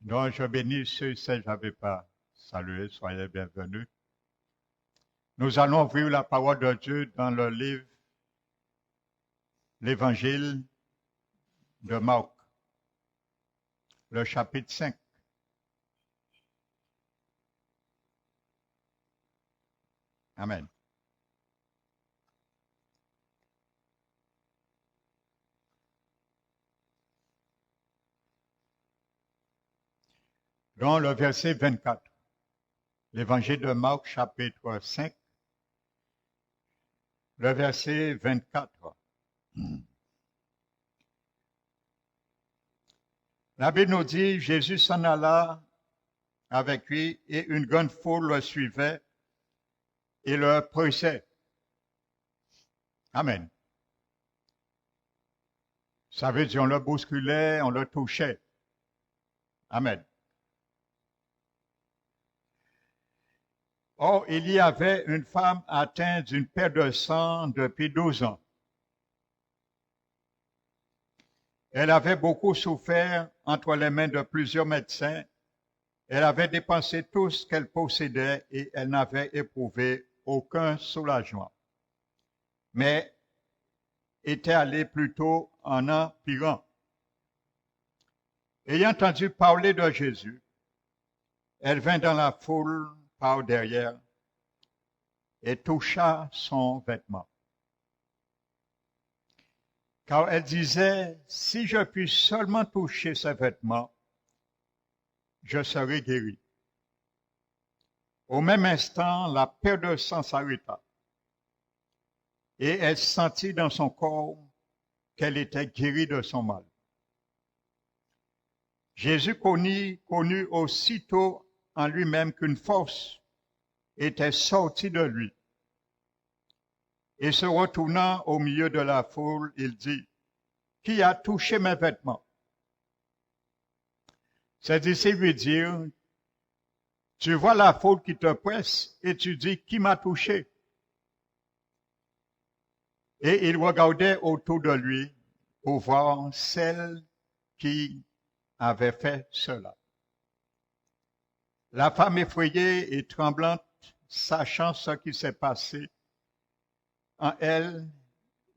Donc, je bénis ceux que je n'avais pas salués. Soyez bienvenus. Nous allons ouvrir la parole de Dieu dans le livre, l'Évangile de Marc, le chapitre 5. Amen. Dans le verset 24, l'Évangile de Marc, chapitre 5, le verset 24. La Bible nous dit, Jésus s'en alla avec lui et une grande foule le suivait et le pressait. Amen. Ça veut dire on le bousculait, on le touchait. Amen. Or, il y avait une femme atteinte d'une perte de sang depuis 12 ans. Elle avait beaucoup souffert entre les mains de plusieurs médecins. Elle avait dépensé tout ce qu'elle possédait et elle n'avait éprouvé aucun soulagement, mais était allée plutôt en empirant. Ayant entendu parler de Jésus, elle vint dans la foule par derrière et toucha son vêtement. Car elle disait, si je puis seulement toucher ses vêtements, je serai guérie. Au même instant, la perte de sang s'arrêta et elle sentit dans son corps qu'elle était guérie de son mal. Jésus connut aussitôt en lui-même qu'une force était sortie de lui. Et se retournant au milieu de la foule, il dit, qui a touché mes vêtements? Ses disciples lui dirent, tu vois la foule qui te presse et tu dis, qui m'a touché? Et il regardait autour de lui pour voir celle qui avait fait cela. La femme effrayée et tremblante, sachant ce qui s'est passé en elle,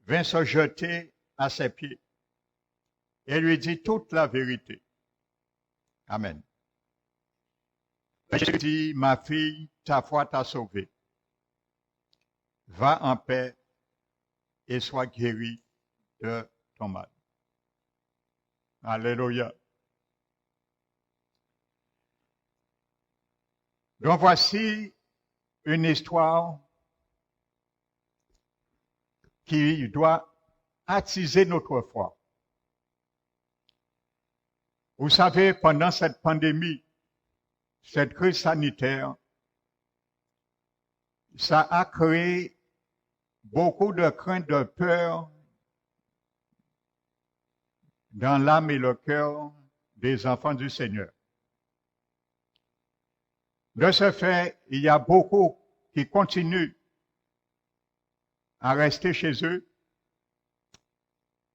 vint se jeter à ses pieds et lui dit toute la vérité. Amen. Jésus dit, ma fille, ta foi t'a sauvée. Va en paix et sois guérie de ton mal. Alléluia. Donc voici une histoire qui doit attiser notre foi. Vous savez, pendant cette pandémie, cette crise sanitaire, ça a créé beaucoup de crainte, de peur dans l'âme et le cœur des enfants du Seigneur. De ce fait, il y a beaucoup qui continuent à rester chez eux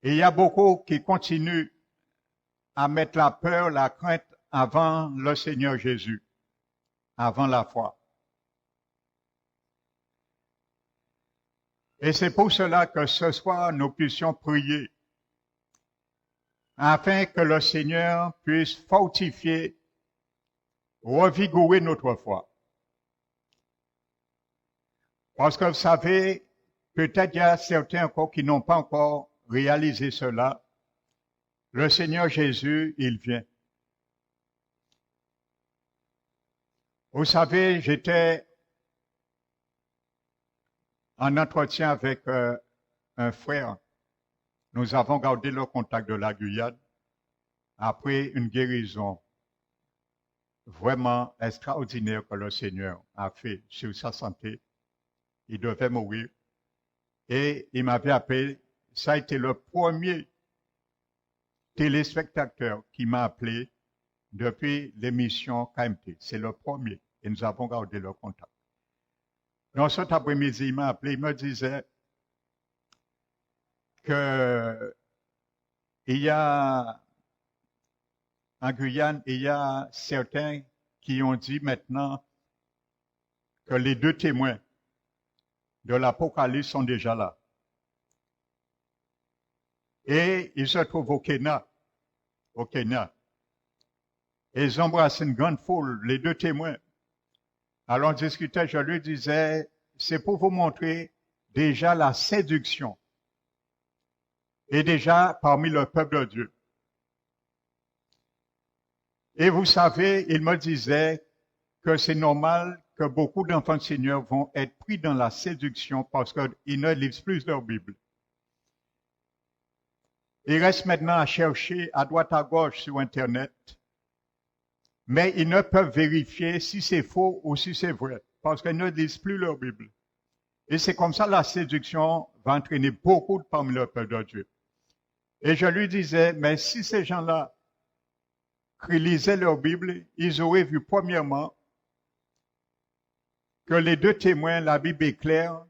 et il y a beaucoup qui continuent à mettre la peur, la crainte avant le Seigneur Jésus, avant la foi. Et c'est pour cela que ce soir, nous puissions prier afin que le Seigneur puisse fortifier, revigorer notre foi. Parce que vous savez, peut-être il y a certains encore qui n'ont pas encore réalisé cela. Le Seigneur Jésus, il vient. Vous savez, j'étais en entretien avec un frère. Nous avons gardé le contact de la Guyane après une guérison vraiment extraordinaire que le Seigneur a fait sur sa santé. Il devait mourir. Et il m'avait appelé. Ça a été le premier téléspectateur qui m'a appelé depuis l'émission KMT. C'est le premier. Et nous avons gardé le contact. Donc cet après-midi, il m'a appelé. Il me disait que il y a en Guyane, il y a certains qui ont dit maintenant que les 2 témoins de l'Apocalypse sont déjà là. Et ils se trouvent au Kenya. Au Kenya. Et ils embrassent une grande foule, les 2 témoins. Alors on discutait, je lui disais, c'est pour vous montrer déjà la séduction. Et déjà parmi le peuple de Dieu. Et vous savez, il me disait que c'est normal que beaucoup d'enfants de Seigneur vont être pris dans la séduction parce qu'ils ne lisent plus leur Bible. Ils restent maintenant à chercher à droite à gauche sur Internet, mais ils ne peuvent vérifier si c'est faux ou si c'est vrai, parce qu'ils ne lisent plus leur Bible. Et c'est comme ça la séduction va entraîner beaucoup parmi le peuple de Dieu. Et je lui disais, mais si ces gens-là qui lisaient leur Bible, ils auraient vu premièrement que les 2 témoins, la Bible est claire,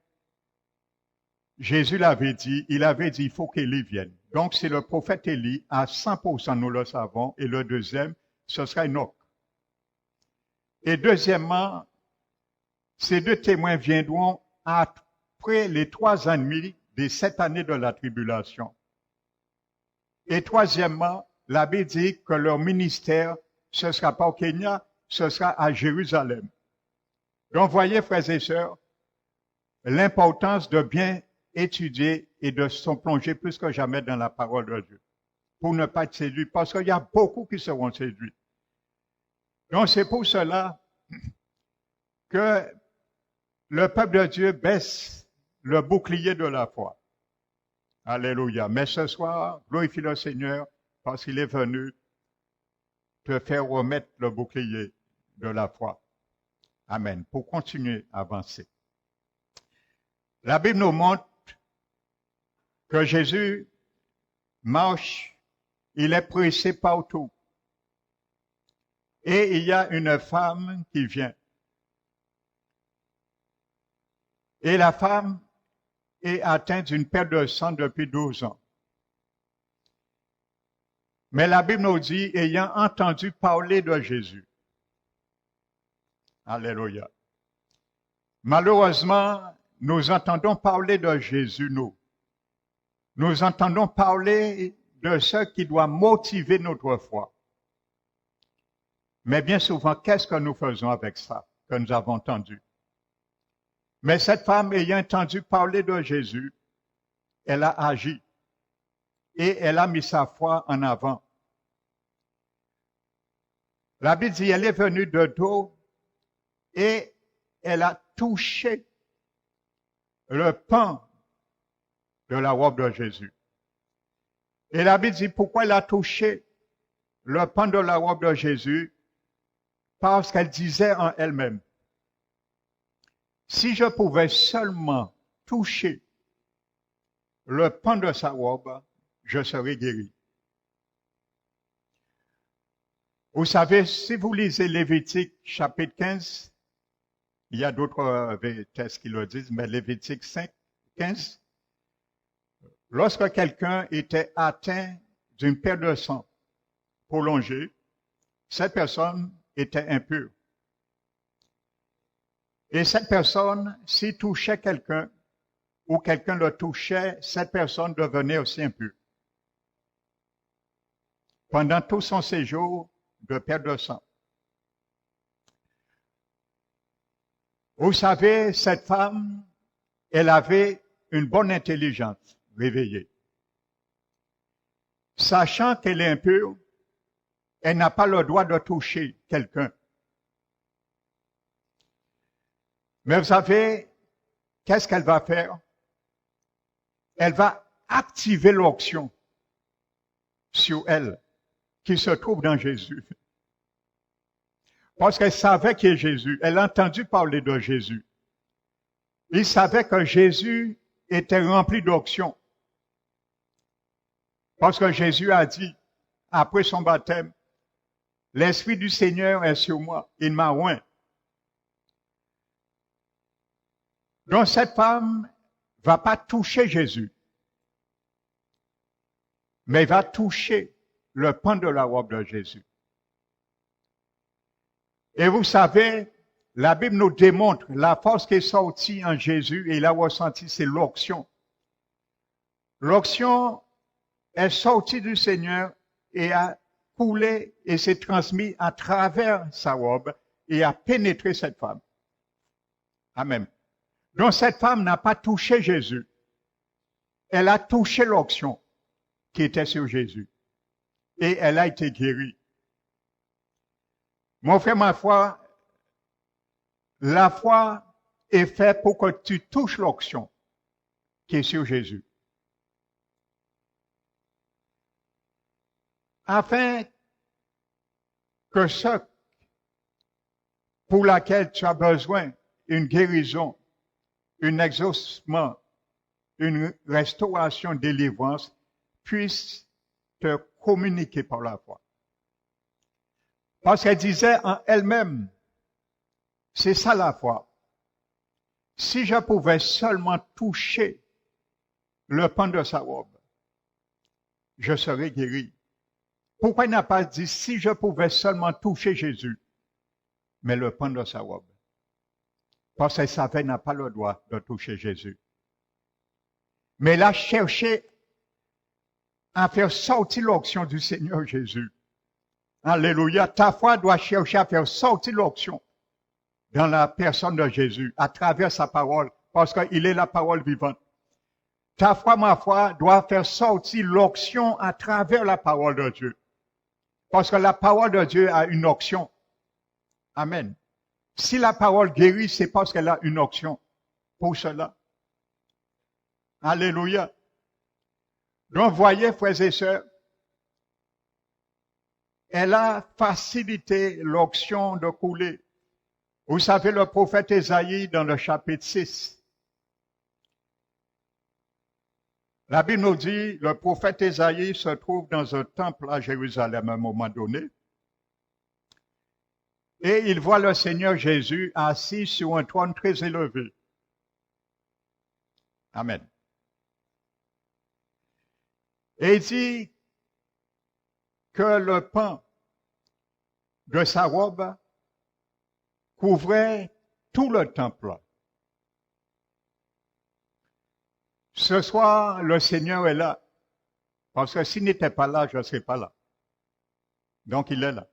Jésus l'avait dit, il avait dit, il faut qu'Élie vienne. Donc c'est le prophète Élie, à 100% nous le savons, et le deuxième, ce sera Enoch. Et deuxièmement, ces 2 témoins viendront après les 3 ans et demi des 7 années de la tribulation. Et troisièmement, la Bible dit que leur ministère, ce ne sera pas au Kenya, ce sera à Jérusalem. Donc, voyez, frères et sœurs, l'importance de bien étudier et de se plonger plus que jamais dans la parole de Dieu, pour ne pas être séduit, parce qu'il y a beaucoup qui seront séduits. Donc, c'est pour cela que le peuple de Dieu baisse le bouclier de la foi. Alléluia. Mais ce soir, glorifie le Seigneur, parce qu'il est venu te faire remettre le bouclier de la foi. Amen. Pour continuer à avancer. La Bible nous montre que Jésus marche, il est pressé partout. Et il y a une femme qui vient. Et la femme est atteinte d'une perte de sang depuis 12 ans. Mais la Bible nous dit, ayant entendu parler de Jésus. Alléluia. Malheureusement, nous entendons parler de Jésus, nous. Nous entendons parler de ce qui doit motiver notre foi. Mais bien souvent, qu'est-ce que nous faisons avec ça que nous avons entendu? Mais cette femme, ayant entendu parler de Jésus, elle a agi et elle a mis sa foi en avant. La Bible dit, elle est venue de dos et elle a touché le pan de la robe de Jésus. Et la Bible dit, pourquoi elle a touché le pan de la robe de Jésus? Parce qu'elle disait en elle-même, si je pouvais seulement toucher le pan de sa robe, je serais guéri. Vous savez, si vous lisez Lévitique chapitre 15, il y a d'autres textes qui le disent, mais Lévitique 5, 15, lorsque quelqu'un était atteint d'une perte de sang prolongée, cette personne était impure. Et cette personne, s'il touchait quelqu'un, ou quelqu'un le touchait, cette personne devenait aussi impure. Pendant tout son séjour de perte de sang. Vous savez, cette femme, elle avait une bonne intelligence réveillée. Sachant qu'elle est impure, elle n'a pas le droit de toucher quelqu'un. Mais vous savez, qu'est-ce qu'elle va faire? Elle va activer l'onction sur elle, qui se trouve dans Jésus. Parce qu'elle savait qui est Jésus. Elle a entendu parler de Jésus. Il savait que Jésus était rempli d'onction. Parce que Jésus a dit, après son baptême, l'Esprit du Seigneur est sur moi, il m'a oint. Donc cette femme ne va pas toucher Jésus, mais va toucher le pan de la robe de Jésus. Et vous savez, la Bible nous démontre la force qui est sortie en Jésus et il a ressenti, c'est l'onction. L'onction est sortie du Seigneur et a coulé et s'est transmis à travers sa robe et a pénétré cette femme. Amen. Donc cette femme n'a pas touché Jésus. Elle a touché l'onction qui était sur Jésus. Et elle a été guérie. Mon frère, ma foi, la foi est faite pour que tu touches l'onction qui est sur Jésus. Afin que ce pour laquelle tu as besoin, une guérison, un exaucement, une restauration, délivrance, puisse te communiquer par la foi. Parce qu'elle disait en elle-même, c'est ça la foi. Si je pouvais seulement toucher le pan de sa robe, je serais guéri. Pourquoi il n'a pas dit si je pouvais seulement toucher Jésus, mais le pan de sa robe? Parce qu'elle savait qu'elle n'a pas le droit de toucher Jésus. Mais elle a cherché à faire sortir l'onction du Seigneur Jésus. Alléluia. Ta foi doit chercher à faire sortir l'onction dans la personne de Jésus, à travers sa parole, parce qu'il est la parole vivante. Ta foi, ma foi, doit faire sortir l'onction à travers la parole de Dieu. Parce que la parole de Dieu a une onction. Amen. Si la parole guérit, c'est parce qu'elle a une onction pour cela. Alléluia. Donc, voyez, frères et sœurs, elle a facilité l'onction de couler. Vous savez, le prophète Ésaïe, dans le chapitre 6, la Bible nous dit, le prophète Ésaïe se trouve dans un temple à Jérusalem à un moment donné, et il voit le Seigneur Jésus assis sur un trône très élevé. Amen. Et il dit que le pan de sa robe couvrait tout le temple. Ce soir, le Seigneur est là. Parce que s'il n'était pas là, je ne serais pas là. Donc, il est là.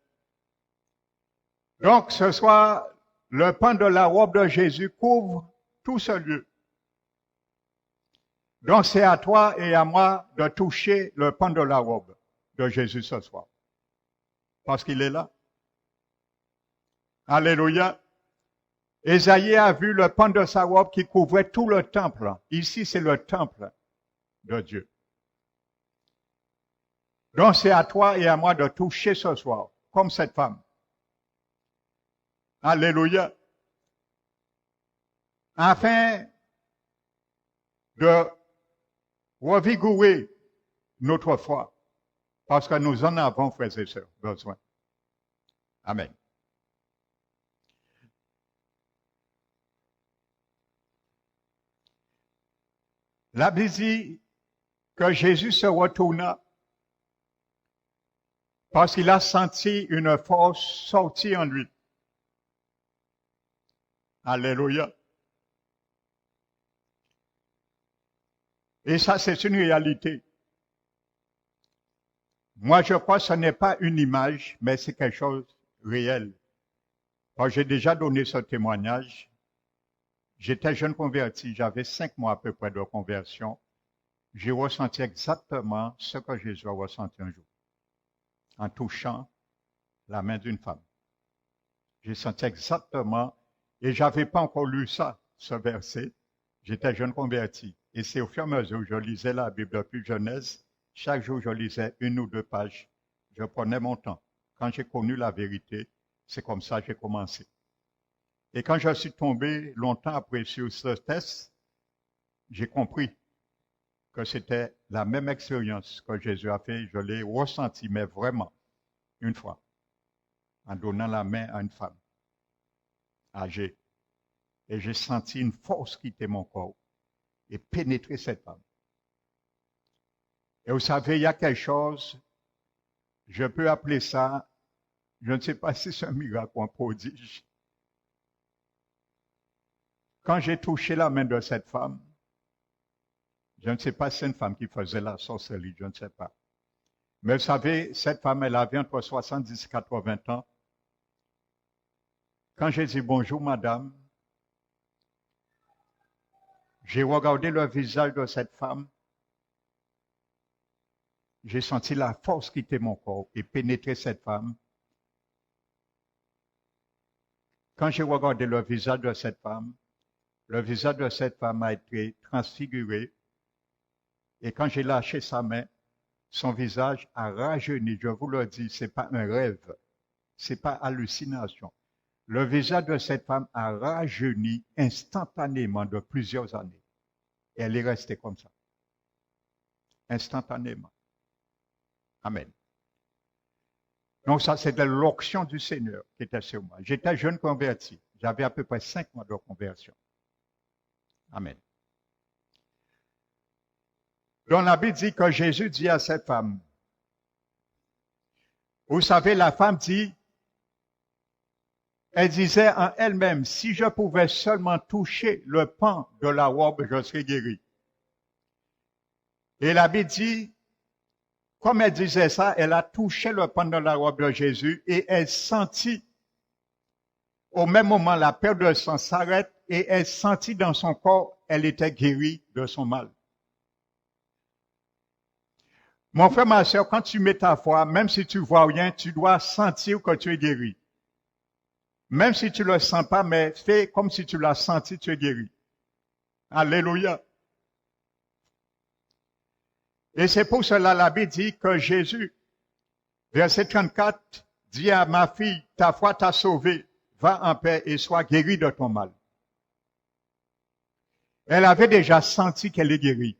Donc, ce soir, le pan de la robe de Jésus couvre tout ce lieu. Donc, c'est à toi et à moi de toucher le pan de la robe de Jésus ce soir. Parce qu'il est là. Alléluia. Ésaïe a vu le pan de sa robe qui couvrait tout le temple. Ici, c'est le temple de Dieu. Donc, c'est à toi et à moi de toucher ce soir, comme cette femme. Alléluia. Afin de revigorer notre foi. Parce que nous en avons, frères et sœurs, besoin. Amen. La Bible dit que Jésus se retourna parce qu'il a senti une force sortir en lui. Alléluia. Et ça, c'est une réalité. Moi, je crois que ce n'est pas une image, mais c'est quelque chose de réel. J'ai déjà donné ce témoignage. J'étais jeune converti, j'avais 5 mois à peu près de conversion. J'ai ressenti exactement ce que Jésus a ressenti un jour, en touchant la main d'une femme. J'ai senti exactement, et j'avais pas encore lu ça, ce verset. J'étais jeune converti. Et c'est au fur et à mesure que je lisais la Bible depuis Genèse, chaque jour je lisais 1 ou 2 pages. Je prenais mon temps. Quand j'ai connu la vérité, c'est comme ça que j'ai commencé. Et quand je suis tombé longtemps après sur ce test, j'ai compris que c'était la même expérience que Jésus a fait. Je l'ai ressenti, mais vraiment, une fois, en donnant la main à une femme âgée. Et j'ai senti une force quitter mon corps et pénétrer cette femme. Et vous savez, il y a quelque chose, je peux appeler ça Je ne sais pas si c'est un miracle ou un prodige. Quand j'ai touché la main de cette femme, je ne sais pas si c'est une femme qui faisait la sorcellerie, je ne sais pas. Mais vous savez, cette femme, elle avait entre 70 et 80 ans. Quand j'ai dit bonjour, madame, j'ai regardé le visage de cette femme. J'ai senti la force quitter mon corps et pénétrer cette femme. Quand j'ai regardé le visage de cette femme, le visage de cette femme a été transfiguré. Et quand j'ai lâché sa main, son visage a rajeuni. Je vous le dis, ce n'est pas un rêve, ce n'est pas hallucination. Le visage de cette femme a rajeuni instantanément de plusieurs années. Et elle est restée comme ça. Instantanément. Amen. Donc ça, c'était l'onction du Seigneur qui était sur moi. J'étais jeune converti. J'avais à peu près 5 mois de conversion. Amen. Donc la Bible dit que Jésus dit à cette femme, vous savez, la femme dit, elle disait en elle-même, si je pouvais seulement toucher le pan de la robe, je serais guéri. Et la Bible dit, comme elle disait ça, elle a touché le pan de la robe de Jésus et elle sentit, au même moment, la perte de sang s'arrête et elle sentit dans son corps, elle était guérie de son mal. Mon frère, ma soeur, quand tu mets ta foi, même si tu vois rien, tu dois sentir que tu es guéri. Même si tu ne le sens pas, mais fais comme si tu l'as senti, tu es guéri. Alléluia. Et c'est pour cela la Bible dit que Jésus, verset 34, dit à ma fille, ta foi t'a sauvée, va en paix et sois guérie de ton mal. Elle avait déjà senti qu'elle est guérie.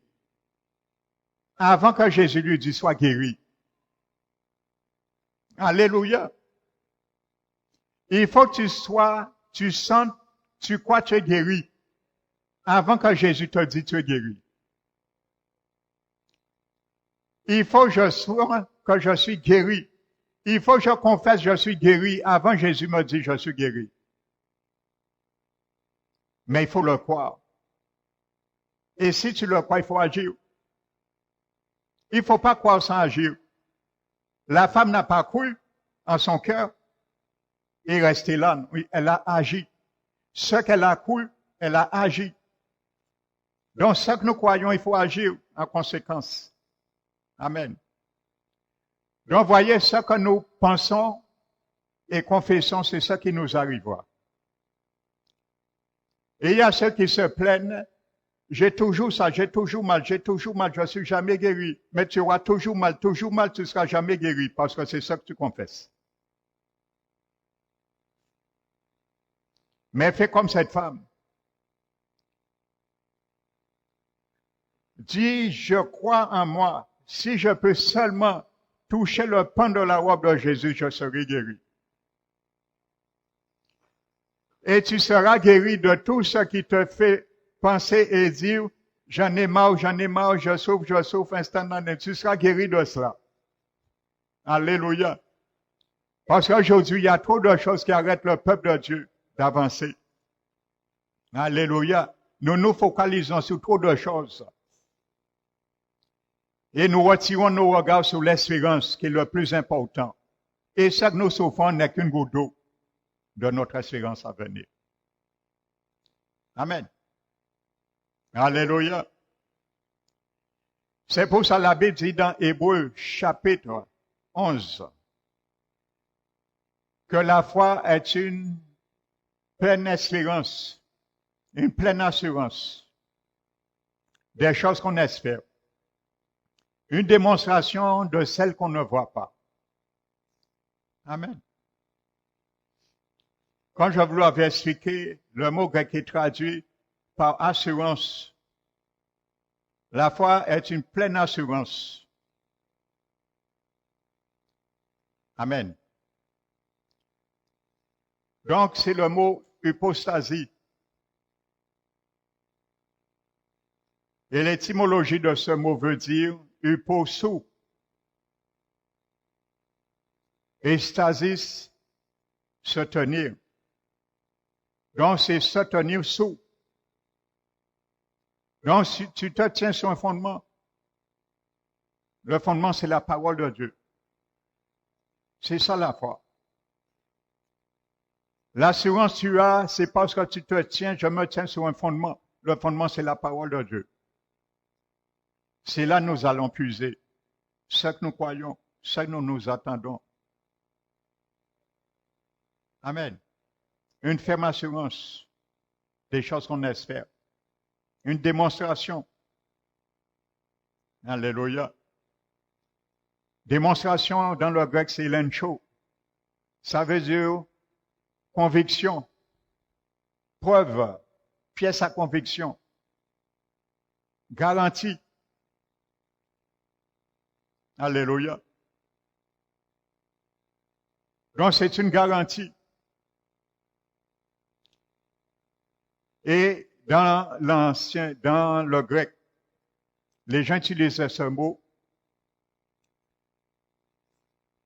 Avant que Jésus lui dise, sois guérie. Alléluia. Il faut que tu sens, tu crois que tu es guéri. Avant que Jésus te dise, tu es guéri. Il faut que je sois que je suis guéri. Il faut que je confesse que je suis guéri avant Jésus me dit je suis guéri. Mais il faut le croire. Et si tu le crois, il faut agir. Il ne faut pas croire sans agir. La femme n'a pas cru en son cœur et restée là. Oui, elle a agi. Ce qu'elle a cru, elle a agi. Donc, ce que nous croyons, il faut agir en conséquence. Amen. Donc, voyez, ce que nous pensons et confessons, c'est ce qui nous arrivera. Et il y a ceux qui se plaignent, j'ai toujours ça, j'ai toujours mal, je ne suis jamais guéri. Mais tu auras toujours mal, tu ne seras jamais guéri parce que c'est ça que tu confesses. Mais fais comme cette femme. Dis, je crois en moi. Si je peux seulement toucher le pan de la robe de Jésus, je serai guéri. Et tu seras guéri de tout ce qui te fait penser et dire, j'en ai marre, je souffre instantanément. Tu seras guéri de cela. Alléluia. Parce qu'aujourd'hui, il y a trop de choses qui arrêtent le peuple de Dieu d'avancer. Alléluia. Nous nous focalisons sur trop de choses. Et nous retirons nos regards sur l'espérance qui est le plus important. Et ce que nous souffrons n'est qu'une goutte d'eau de notre espérance à venir. Amen. Alléluia. C'est pour ça que la Bible dit dans Hébreux chapitre 11 que la foi est une pleine espérance, une pleine assurance des choses qu'on espère. Une démonstration de celles qu'on ne voit pas. Amen. Quand je vous l'avais expliqué, le mot grec est traduit par assurance. La foi est une pleine assurance. Amen. Donc, c'est le mot hypostasie. Et l'étymologie de ce mot veut dire hyposou. Et stasis se tenir. Donc, c'est se tenir sous. Donc, si tu te tiens sur un fondement, le fondement, c'est la parole de Dieu. C'est ça la foi. L'assurance tu as, c'est parce que tu te tiens, je me tiens sur un fondement. Le fondement, c'est la parole de Dieu. C'est là que nous allons puiser ce que nous croyons, ce que nous attendons. Amen. Une ferme assurance des choses qu'on espère. Une démonstration. Alléluia. Démonstration dans le grec, c'est lencho. Ça veut dire conviction, preuve, pièce à conviction, garantie. Alléluia. Donc c'est une garantie. Et dans le grec, les gens utilisaient ce mot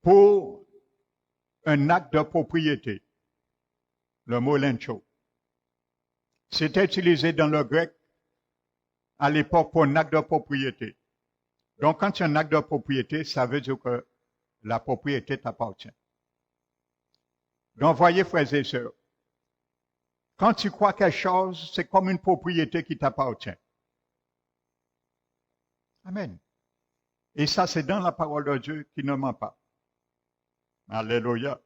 pour un acte de propriété. Le mot lencho. C'était utilisé dans le grec à l'époque pour un acte de propriété. Donc, quand il y a un acte de propriété, ça veut dire que la propriété t'appartient. Donc, voyez, frères et sœurs, quand tu crois quelque chose, c'est comme une propriété qui t'appartient. Amen. Et ça, c'est dans la parole de Dieu qui ne ment pas. Alléluia.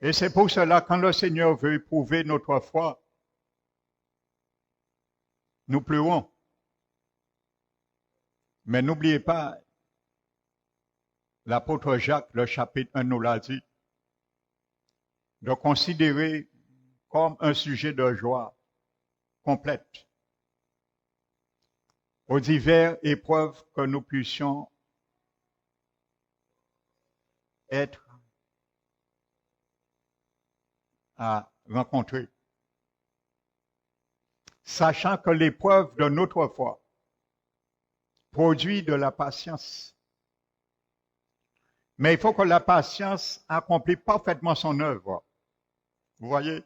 Et c'est pour cela, quand le Seigneur veut éprouver notre foi, nous pleurons. Mais n'oubliez pas, l'apôtre Jacques, le chapitre 1 nous l'a dit, de considérer comme un sujet de joie complète aux diverses épreuves que nous puissions être à rencontrer. Sachant que l'épreuve de notre foi produit de la patience. Mais il faut que la patience accomplisse parfaitement son œuvre. Vous voyez?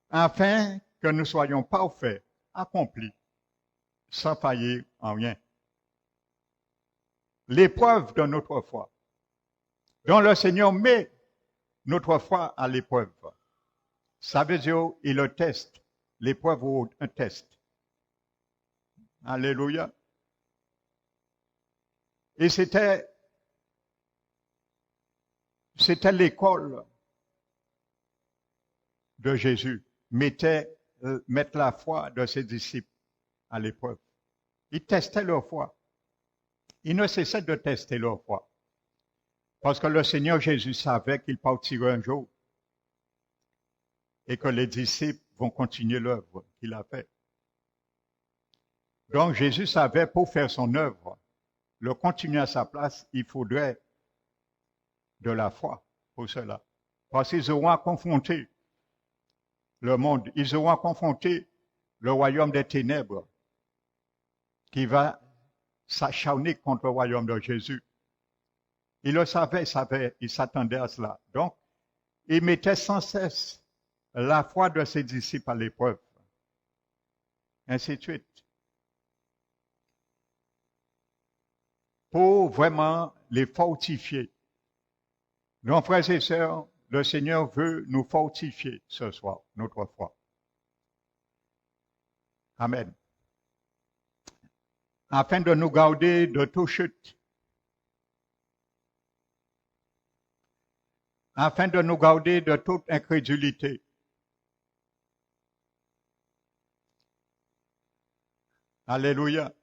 Afin que nous soyons parfaits, accomplis, sans faillir en rien. L'épreuve de notre foi, dont le Seigneur met notre foi à l'épreuve. Ça veut dire, il le teste. L'épreuve ou un test. Alléluia. Et c'était l'école de Jésus. Mettre la foi de ses disciples à l'épreuve. Il testait leur foi. Il ne cessait de tester leur foi. Parce que le Seigneur Jésus savait qu'il partirait un jour et que les disciples vont continuer l'œuvre qu'il a faite. Donc Jésus savait, pour faire son œuvre, le continuer à sa place, il faudrait de la foi pour cela. Parce qu'ils auront à confronter le monde, ils auront à confronter le royaume des ténèbres qui va s'acharner contre le royaume de Jésus. Il le savait, il s'attendait à cela. Donc, il mettait sans cesse la foi de ses disciples à l'épreuve. Ainsi de suite. Pour vraiment les fortifier. Donc, frères et sœurs, le Seigneur veut nous fortifier ce soir, notre foi. Amen. Afin de nous garder de toute chute. Afin de nous garder de toute incrédulité. Alléluia.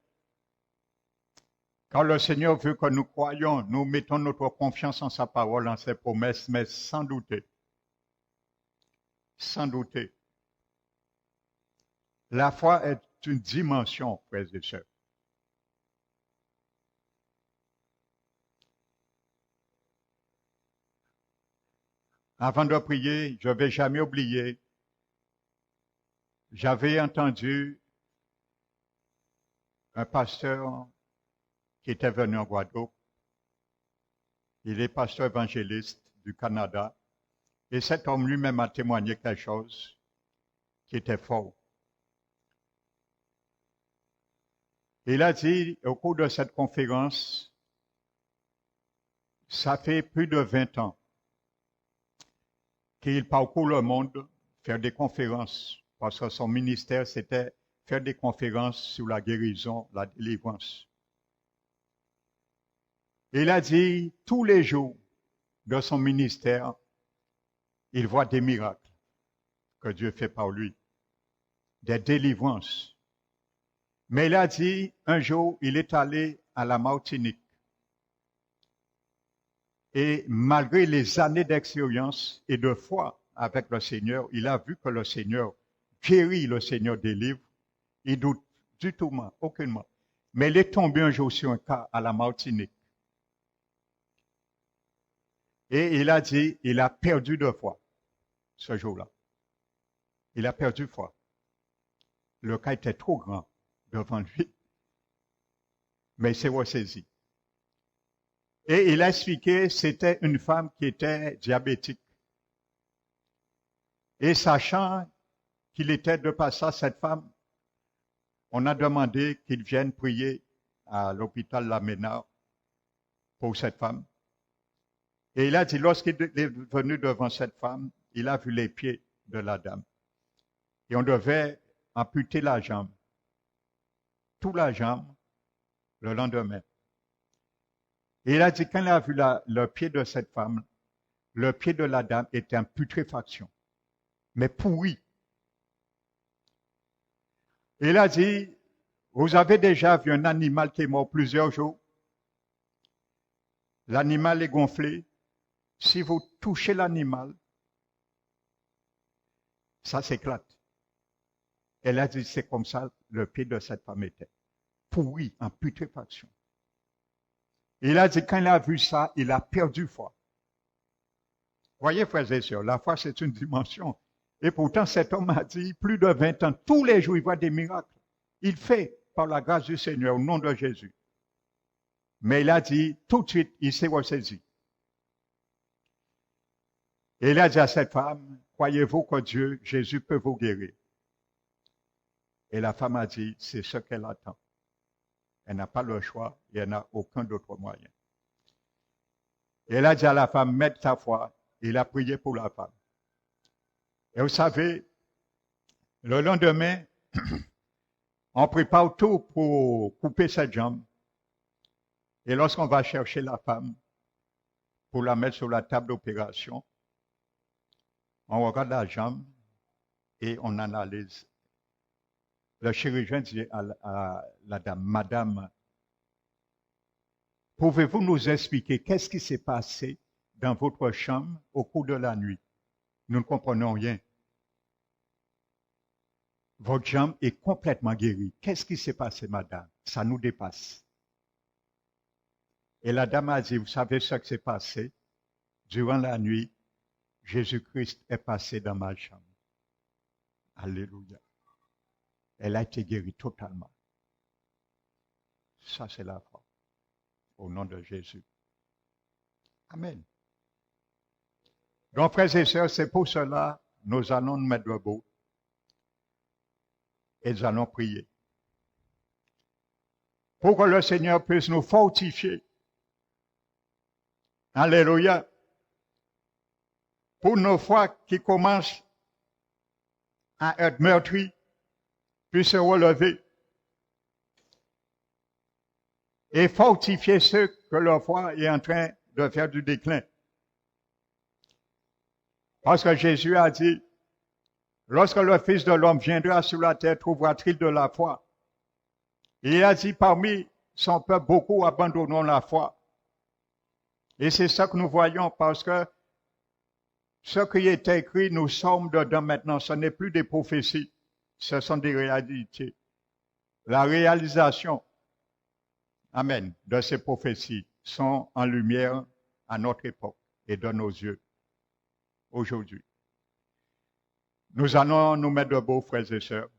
Car le Seigneur veut que nous croyions, nous mettons notre confiance en sa parole, en ses promesses, mais sans douter. Sans douter. La foi est une dimension, frères et sœurs. Avant de prier, je ne vais jamais oublier, j'avais entendu un pasteur qui était venu en Guadeloupe Il est pasteur évangéliste du Canada. Et cet homme lui-même a témoigné quelque chose qui était fort. Il a dit au cours de cette conférence, ça fait plus de 20 ans qu'il parcourt le monde, faire des conférences, parce que son ministère, c'était faire des conférences sur la guérison, la délivrance. Il a dit, tous les jours de son ministère, il voit des miracles que Dieu fait par lui, des délivrances. Mais il a dit, un jour, il est allé à la Martinique. Et malgré les années d'expérience et de foi avec le Seigneur, il a vu que le Seigneur guérit, le Seigneur délivre. Il doute du tout, aucunement. Mais il est tombé un jour sur un cas à la Martinique. Et il a dit, il a perdu de foi ce jour-là. Il a perdu foi. Le cas était trop grand devant lui. Mais il s'est ressaisi. Et il a expliqué, c'était une femme qui était diabétique. Et sachant qu'il était de passage, cette femme, on a demandé qu'il vienne prier à l'hôpital La Ménard pour cette femme. Et il a dit, lorsqu'il est venu devant cette femme, il a vu les pieds de la dame. Et on devait amputer la jambe, toute la jambe, le lendemain. Et il a dit, quand il a vu le pied de cette femme, le pied de la dame était en putréfaction, mais pourri. Et il a dit, vous avez déjà vu un animal qui est mort plusieurs jours? L'animal est gonflé. Si vous touchez l'animal, ça s'éclate. Elle a dit, c'est comme ça, le pied de cette femme était pourri, en putréfaction. Il a dit, quand il a vu ça, il a perdu foi. Voyez, frères et sœurs, la foi, c'est une dimension. Et pourtant, cet homme a dit, plus de 20 ans, tous les jours, il voit des miracles. Il fait, par la grâce du Seigneur, au nom de Jésus. Mais il a dit, tout de suite, il s'est ressaisi. Et il a dit à cette femme, croyez-vous que Dieu, Jésus peut vous guérir? Et la femme a dit, c'est ce qu'elle attend. Elle n'a pas le choix, et elle n'a aucun autre moyen. Et elle a dit à la femme, mets ta foi. Il a prié pour la femme. Et vous savez, le lendemain, on prépare tout pour couper cette jambe. Et lorsqu'on va chercher la femme pour la mettre sur la table d'opération, on regarde la jambe et on analyse. Le chirurgien dit à la dame, Madame, pouvez-vous nous expliquer qu'est-ce qui s'est passé dans votre chambre au cours de la nuit? Nous ne comprenons rien. Votre jambe est complètement guérie. Qu'est-ce qui s'est passé, madame? Ça nous dépasse. Et la dame a dit, vous savez ce qui s'est passé? Durant la nuit, Jésus-Christ est passé dans ma chambre. Alléluia. Elle a été guérie totalement. Ça, c'est la foi. Au nom de Jésus. Amen. Donc, frères et sœurs, c'est pour cela nous allons nous mettre debout et nous allons prier. Pour que le Seigneur puisse nous fortifier. Alléluia. Pour nos foi qui commencent à être meurtries, puissent se relever. Et fortifier ceux que leur foi est en train de faire du déclin. Parce que Jésus a dit, lorsque le Fils de l'homme viendra sur la terre, trouvera-t-il de la foi? Et il a dit, parmi son peuple, beaucoup abandonneront la foi. Et c'est ça que nous voyons parce que ce qui est écrit, nous sommes dedans maintenant. Ce n'est plus des prophéties, ce sont des réalités. La réalisation, amen, de ces prophéties sont en lumière à notre époque et de nos yeux aujourd'hui. Nous allons nous mettre debout, frères et sœurs,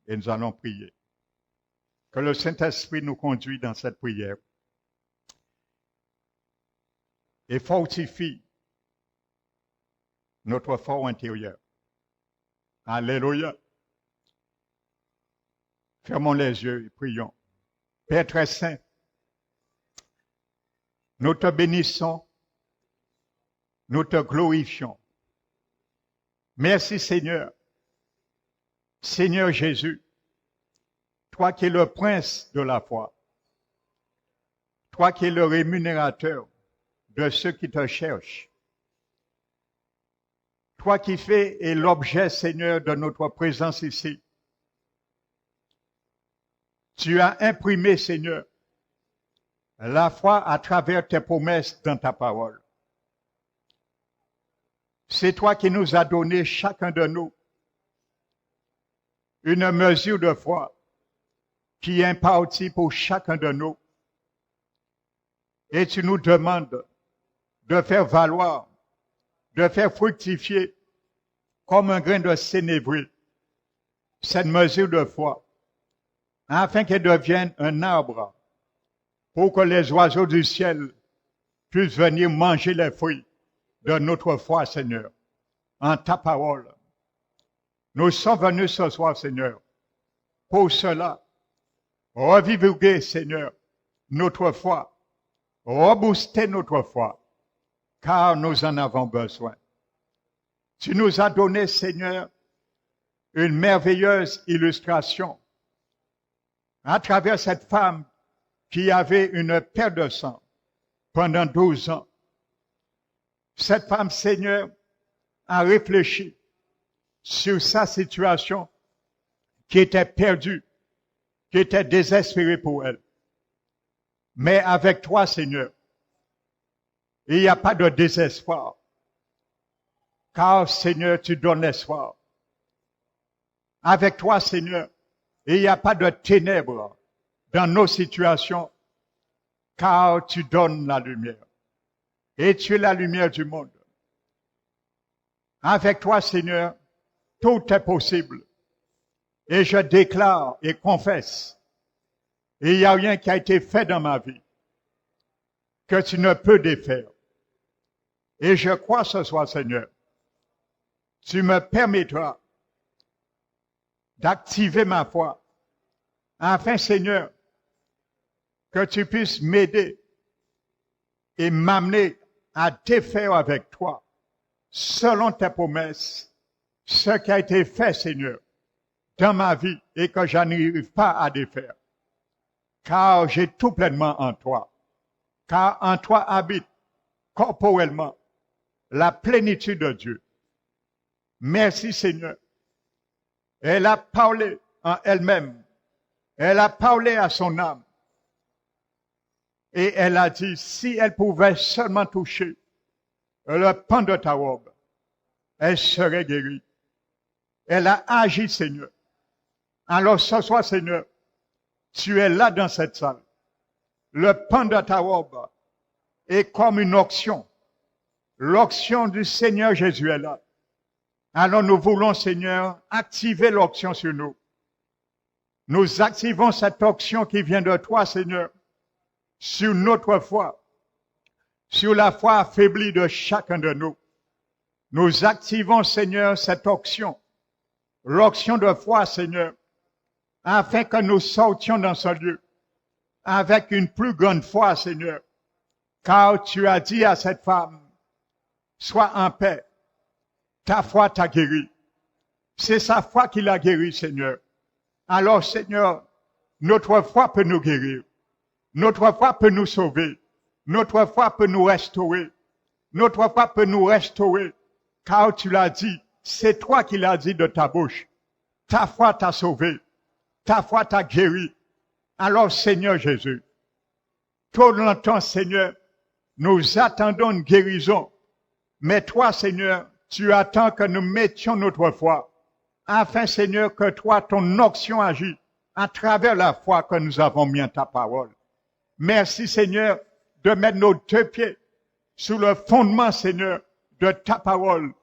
et nous allons prier. Que le Saint-Esprit nous conduise dans cette prière. et fortifie notre fort intérieur. Alléluia. Fermons les yeux et prions. Père très saint, nous te bénissons, nous te glorifions. Merci Seigneur. Seigneur Jésus, toi qui es le prince de la foi, toi qui es le rémunérateur de ceux qui te cherchent, toi qui fais et l'objet, Seigneur, de notre présence ici. Tu as imprimé, Seigneur, la foi à travers tes promesses dans ta parole. C'est toi qui nous as donné, chacun de nous, une mesure de foi qui est impartie pour chacun de nous. Et tu nous demandes de faire valoir, de faire fructifier comme un grain de sénévé cette mesure de foi, afin qu'elle devienne un arbre pour que les oiseaux du ciel puissent venir manger les fruits de notre foi, Seigneur, en ta parole. Nous sommes venus ce soir, Seigneur, pour cela, revivre, Seigneur, notre foi, rebooster notre foi, car nous en avons besoin. Tu nous as donné, Seigneur, une merveilleuse illustration à travers cette femme qui avait une perte de sang pendant 12 ans. Cette femme, Seigneur, a réfléchi sur sa situation qui était perdue, qui était désespérée pour elle. Mais avec toi, Seigneur, il n'y a pas de désespoir. Car, Seigneur, tu donnes l'espoir. Avec toi, Seigneur, il n'y a pas de ténèbres dans nos situations, car tu donnes la lumière. Et tu es la lumière du monde. Avec toi, Seigneur, tout est possible. Et je déclare et confesse, il n'y a rien qui a été fait dans ma vie que tu ne peux défaire. Et je crois ce soir, Seigneur, tu me permettras d'activer ma foi, afin, Seigneur, que tu puisses m'aider et m'amener à défaire avec toi, selon tes promesses, ce qui a été fait, Seigneur, dans ma vie et que je n'arrive pas à défaire. Car j'ai tout pleinement en toi. Car en toi habite corporellement la plénitude de Dieu. Merci, Seigneur. Elle a parlé en elle-même. Elle a parlé à son âme. Et elle a dit, si elle pouvait seulement toucher le pan de ta robe, elle serait guérie. Elle a agi, Seigneur. Alors ce soir, Seigneur, tu es là dans cette salle. Le pan de ta robe est comme une onction. L'onction du Seigneur Jésus est là. Alors nous voulons, Seigneur, activer l'onction sur nous. Nous activons cette onction qui vient de toi, Seigneur, sur notre foi, sur la foi affaiblie de chacun de nous. Nous activons, Seigneur, cette onction, l'onction de foi, Seigneur, afin que nous sortions dans ce lieu avec une plus grande foi, Seigneur, car tu as dit à cette femme, sois en paix, ta foi t'a guéri. C'est sa foi qui l'a guéri, Seigneur. Alors, Seigneur, notre foi peut nous guérir. Notre foi peut nous sauver. Notre foi peut nous restaurer. Notre foi peut nous restaurer. Car tu l'as dit, c'est toi qui l'as dit de ta bouche. Ta foi t'a sauvé. Ta foi t'a guéri. Alors, Seigneur Jésus, tout longtemps, Seigneur, nous attendons une guérison. Mais toi, Seigneur, tu attends que nous mettions notre foi. Afin, Seigneur, que toi, ton onction agit à travers la foi que nous avons mis en ta parole. Merci, Seigneur, de mettre nos deux pieds sous le fondement, Seigneur, de ta parole.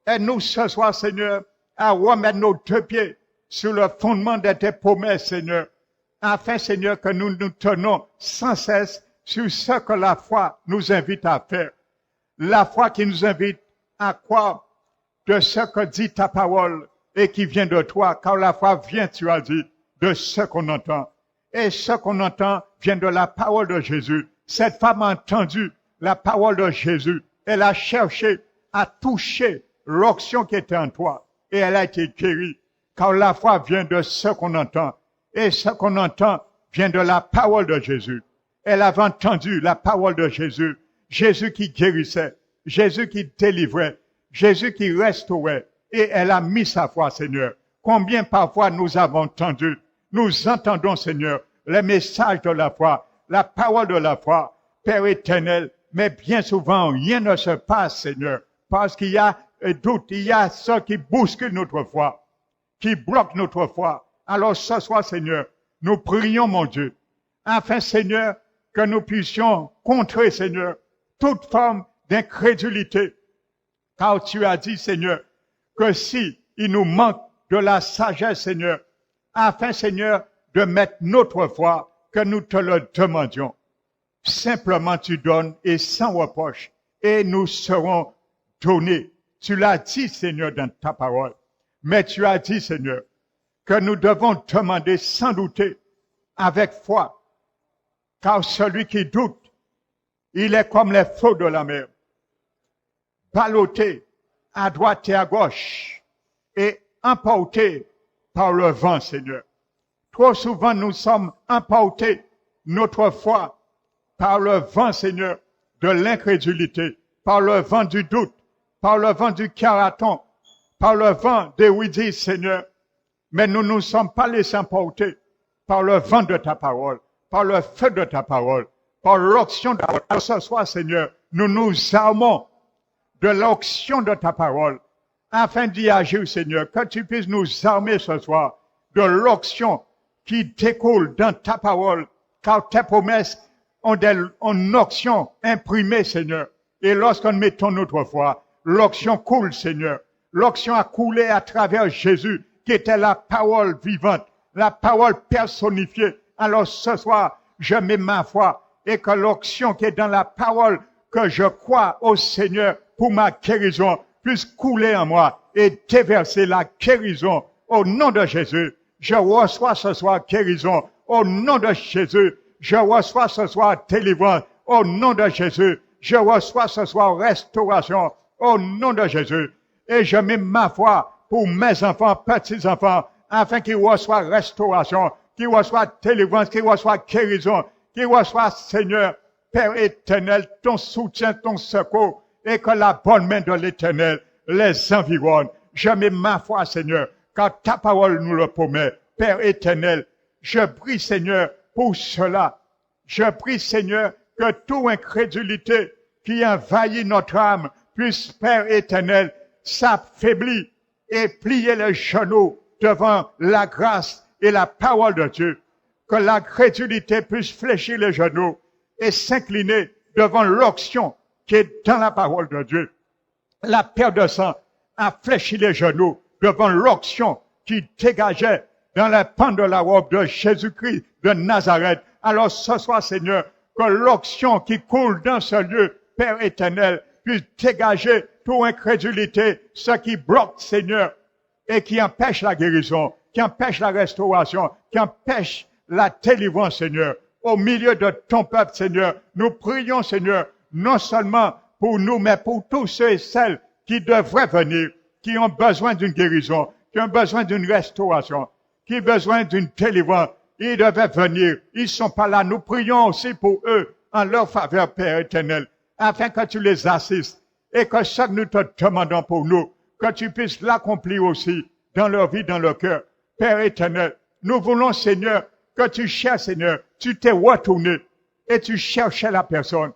Aide-nous ce soir, Seigneur, à remettre nos deux pieds sur le fondement de tes promesses, Seigneur. Afin, Seigneur, que nous nous tenons sans cesse sur ce que la foi nous invite à faire. La foi qui nous invite à croire de ce que dit ta parole et qui vient de toi, car la foi vient, tu as dit, de ce qu'on entend. Et ce qu'on entend vient de la parole de Jésus. Cette femme a entendu la parole de Jésus. Elle a cherché à toucher l'onction qui était en toi. Et elle a été guérie. Car la foi vient de ce qu'on entend. Et ce qu'on entend vient de la parole de Jésus. Elle avait entendu la parole de Jésus. Jésus qui guérissait. Jésus qui délivrait. Jésus qui restaurait. Et elle a mis sa foi, Seigneur. Combien parfois nous avons entendu, nous entendons, Seigneur, les messages de la foi, la parole de la foi, Père éternel, mais bien souvent, rien ne se passe, Seigneur, parce qu'il y a doute, il y a ce qui bouscule notre foi, qui bloque notre foi. Alors ce soir, Seigneur, nous prions, mon Dieu, afin, Seigneur, que nous puissions contrer, Seigneur, toute forme d'incrédulité. Car tu as dit, Seigneur, que si il nous manque de la sagesse, Seigneur, afin, Seigneur, de mettre notre foi, que nous te le demandions. Simplement tu donnes et sans reproche, et nous serons donnés. Tu l'as dit, Seigneur, dans ta parole. Mais tu as dit, Seigneur, que nous devons demander sans douter, avec foi. Car celui qui doute, il est comme les flots de la mer, ballotté à droite et à gauche, et emporté par le vent, Seigneur. Trop souvent, nous sommes emportés, notre foi, par le vent, Seigneur, de l'incrédulité, par le vent du doute, par le vent du caraton, par le vent des oui-dire, Seigneur. Mais nous ne nous sommes pas laissés emporter par le vent de ta parole, par le feu de ta parole, par l'onction de ta parole. Ce soir, Seigneur, nous nous armons de l'onction de ta parole, afin d'y agir, Seigneur, que tu puisses nous armer ce soir de l'onction qui découle dans ta parole, car tes promesses ont une onction imprimée, Seigneur. Et lorsque nous mettons notre foi, l'onction coule, Seigneur. L'onction a coulé à travers Jésus, qui était la parole vivante, la parole personnifiée. Alors ce soir, je mets ma foi, et que l'onction qui est dans la parole, que je crois au Seigneur pour ma guérison, puisse couler en moi et déverser la guérison au nom de Jésus. Je reçois ce soir guérison au nom de Jésus. Je reçois ce soir délivrance au nom de Jésus. Je reçois ce soir restauration au nom de Jésus. Et je mets ma foi pour mes enfants, petits-enfants, afin qu'ils reçoivent restauration, qu'ils reçoivent délivrance, qu'ils reçoivent guérison, qu'ils reçoivent, Seigneur, Père éternel, ton soutien, ton secours, et que la bonne main de l'Éternel les environne. Je mets ma foi, Seigneur, car ta parole nous le promet. Père éternel, je prie, Seigneur, pour cela. Je prie, Seigneur, que toute incrédulité qui envahit notre âme puisse, Père éternel, s'affaiblir et plier les genoux devant la grâce et la parole de Dieu. Que l'incrédulité puisse fléchir les genoux et s'incliner devant l'onction qui est dans la parole de Dieu. La paire de sang a fléchi les genoux devant l'onction qui dégageait dans la pente de la robe de Jésus-Christ de Nazareth. Alors ce soir, Seigneur, que l'onction qui coule dans ce lieu, Père éternel, puisse dégager toute incrédulité, ce qui bloque, Seigneur, et qui empêche la guérison, qui empêche la restauration, qui empêche la délivrance, Seigneur. Au milieu de ton peuple, Seigneur, nous prions, Seigneur, non seulement pour nous, mais pour tous ceux et celles qui devraient venir, qui ont besoin d'une guérison, qui ont besoin d'une restauration, qui ont besoin d'une délivrance. Ils devaient venir. Ils sont pas là. Nous prions aussi pour eux, en leur faveur, Père éternel, afin que tu les assistes et que ce que nous te demandons pour nous, que tu puisses l'accomplir aussi dans leur vie, dans leur cœur. Père éternel, nous voulons, Seigneur, que tu cherches, Seigneur. Tu t'es retourné et tu cherchais la personne.